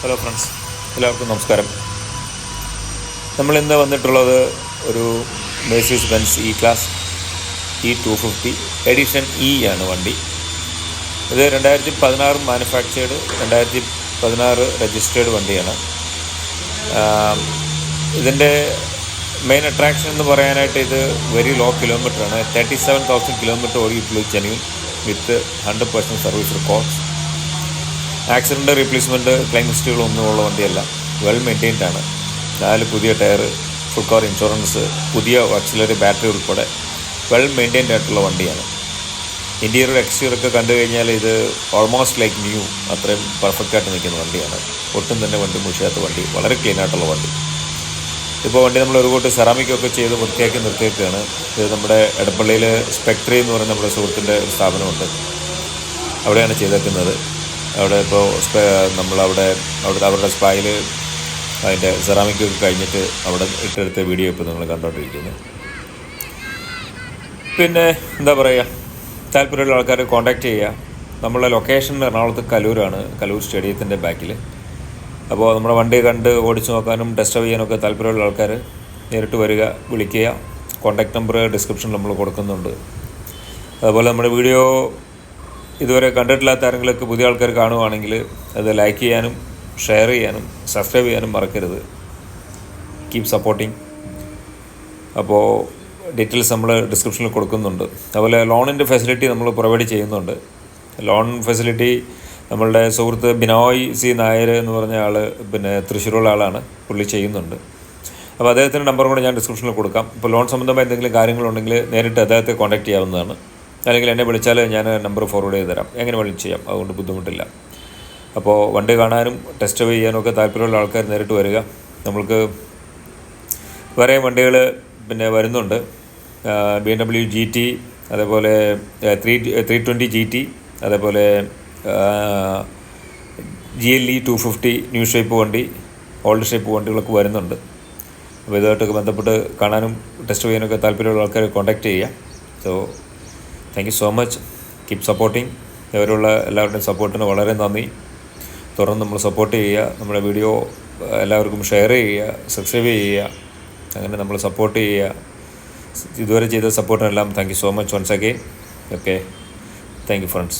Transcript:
Hello friends, എല്ലാവർക്കും നമസ്കാരം. നമ്മളിന്ന് വന്നിട്ടുള്ളത് ഒരു മെഴ്സീഡീസ് Benz E class E250 edition E ആണ് വണ്ടി. ഇത് 2016 മാനുഫാക്ചേർഡ്, 2016 രജിസ്റ്റേർഡ് വണ്ടിയാണ്. ഇതിൻ്റെ മെയിൻ അട്രാക്ഷൻ എന്ന് പറയാനായിട്ട് ഇത് വെരി ലോ കിലോമീറ്ററാണ്. 37,000 കിലോമീറ്റർ ഓടിയിട്ടുള്ളൂ genuine with 100% service records. Accident, replacement, claim ഹിസ്റ്ററികളൊന്നും ഉള്ള വണ്ടിയല്ല. വെൽ മെയിൻറ്റെയിൻഡ് ആണ്. 4 പുതിയ ടയർ, ഫുൾ കാർ ഇൻഷുറൻസ്, പുതിയ ഓക്സിലറി ബാറ്ററി ഉൾപ്പെടെ വെൽ മെയിൻറ്റെയിൻഡ് ആയിട്ടുള്ള വണ്ടിയാണ്. ഇൻറ്റീരിയർ എക്സ്റ്റീരിയറൊക്കെ കണ്ടു കഴിഞ്ഞാൽ ഇത് ഓൾമോസ്റ്റ് ലൈക്ക് ന്യൂ, അത്രയും പെർഫെക്റ്റായിട്ട് നിൽക്കുന്ന വണ്ടിയാണ്. ഒട്ടും തന്നെ വണ്ടി മുഷിയാത്ത വണ്ടി, വളരെ ക്ലീൻ ആയിട്ടുള്ള വണ്ടി. ഇപ്പോൾ വണ്ടി നമ്മൾ ഒരു കൂട്ട് സെറാമിക്കൊക്കെ ചെയ്ത് വൃത്തിയാക്കി നിർത്തിയൊക്കെയാണ്. ഇത് നമ്മുടെ എടപ്പള്ളിയിൽ സ്പെക്ട്രി എന്ന് പറയുന്ന നമ്മുടെ സുഹൃത്തിൻ്റെ ഒരു സ്ഥാപനമുണ്ട്, അവിടെയാണ് ചെയ്തേക്കുന്നത്. അവിടെ ഇപ്പോൾ അവരുടെ സ്പായിൽ അതിൻ്റെ സെറാമിക്കൊക്കെ കഴിഞ്ഞിട്ട് അവിടെ ഇട്ടെടുത്ത വീഡിയോ ഇപ്പോൾ നിങ്ങൾ കണ്ടുകൊണ്ടിരിക്കുന്നത്. പിന്നെ എന്താ പറയുക, താല്പര്യമുള്ള ആൾക്കാർ കോൺടാക്റ്റ് ചെയ്യുക. നമ്മളുടെ ലൊക്കേഷൻ എറണാകുളത്ത് കലൂരാണ്, കലൂർ സ്റ്റേഡിയത്തിൻ്റെ ബാക്കിൽ. അപ്പോൾ നമ്മുടെ വണ്ടി കണ്ട് ഓടിച്ചു നോക്കാനും ടെസ്റ്റ് ചെയ്യാനൊക്കെ താല്പര്യമുള്ള ആൾക്കാർ നേരിട്ട് വരിക, വിളിക്കുക. കോൺടാക്റ്റ് നമ്പർ ഡിസ്ക്രിപ്ഷനിൽ നമ്മൾ കൊടുക്കുന്നുണ്ട്. അതുപോലെ നമ്മുടെ വീഡിയോ ഇതുവരെ കണ്ടിട്ടില്ലാത്ത ആരെങ്കിലുമൊക്കെ പുതിയ ആൾക്കാർ കാണുവാണെങ്കിൽ അത് ലൈക്ക് ചെയ്യാനും ഷെയർ ചെയ്യാനും സബ്സ്ക്രൈബ് ചെയ്യാനും മറക്കരുത്. Keep supporting. അപ്പോൾ ഡീറ്റെയിൽസ് നമ്മൾ ഡിസ്ക്രിപ്ഷനിൽ കൊടുക്കുന്നുണ്ട്. അതുപോലെ ലോണിൻ്റെ ഫെസിലിറ്റി നമ്മൾ പ്രൊവൈഡ് ചെയ്യുന്നുണ്ട്. ലോൺ ഫെസിലിറ്റി നമ്മളുടെ സുഹൃത്ത് ബിനോയ് സി നായർ എന്ന് പറഞ്ഞ ആൾ, പിന്നെ തൃശ്ശൂരുള്ള ആളാണ്, പുള്ളി ചെയ്യുന്നുണ്ട്. അപ്പോൾ അദ്ദേഹത്തിൻ്റെ നമ്പർ കൂടെ ഞാൻ ഡിസ്ക്രിപ്ഷനിൽ കൊടുക്കാം. ഇപ്പോൾ ലോൺ സംബന്ധമായ എന്തെങ്കിലും കാര്യങ്ങളുണ്ടെങ്കിൽ നേരിട്ട് അദ്ദേഹത്തെ കോൺടാക്റ്റ് ചെയ്യാവുന്നതാണ്. അല്ലെങ്കിൽ എന്നെ വിളിച്ചാൽ ഞാൻ നമ്പർ ഫോർവേഡ് ചെയ്ത് തരാം. എങ്ങനെ വിളിച്ച് ചെയ്യാം, അതുകൊണ്ട് ബുദ്ധിമുട്ടില്ല. അപ്പോൾ വണ്ടി കാണാനും ടെസ്റ്റ് ചെയ്യാനും ഒക്കെ താല്പര്യമുള്ള ആൾക്കാർ നേരിട്ട് വരിക. നമ്മൾക്ക് വേറെ വണ്ടികൾ പിന്നെ വരുന്നുണ്ട്. BMW GT, അതേപോലെ 320 GT, അതേപോലെ GLE 250 ന്യൂ ഷേപ്പ് വണ്ടി, ഓൾഡ് ഷേപ്പ് വണ്ടികളൊക്കെ വരുന്നുണ്ട്. അപ്പോൾ ഇതുമായിട്ടൊക്കെ ബന്ധപ്പെട്ട് കാണാനും ടെസ്റ്റ് ചെയ്യാനൊക്കെ താല്പര്യമുള്ള ആൾക്കാർ കോൺടാക്റ്റ് ചെയ്യുക. So thank you so much. Keep supporting. ഇവരുള്ള എല്ലാവരുടെയും സപ്പോർട്ടിന് വളരെ നന്ദി. തുറന്ന് നമ്മൾ സപ്പോർട്ട് ചെയ്യുക. നമ്മുടെ വീഡിയോ എല്ലാവർക്കും ഷെയർ ചെയ്യുക, സബ്സ്ക്രൈബ് ചെയ്യുക. അങ്ങനെ നമ്മൾ സപ്പോർട്ട് ചെയ്യുക. ഇതുവരെ ചെയ്ത സപ്പോർട്ടിനെല്ലാം thank you so much once again. Okay, thank you friends.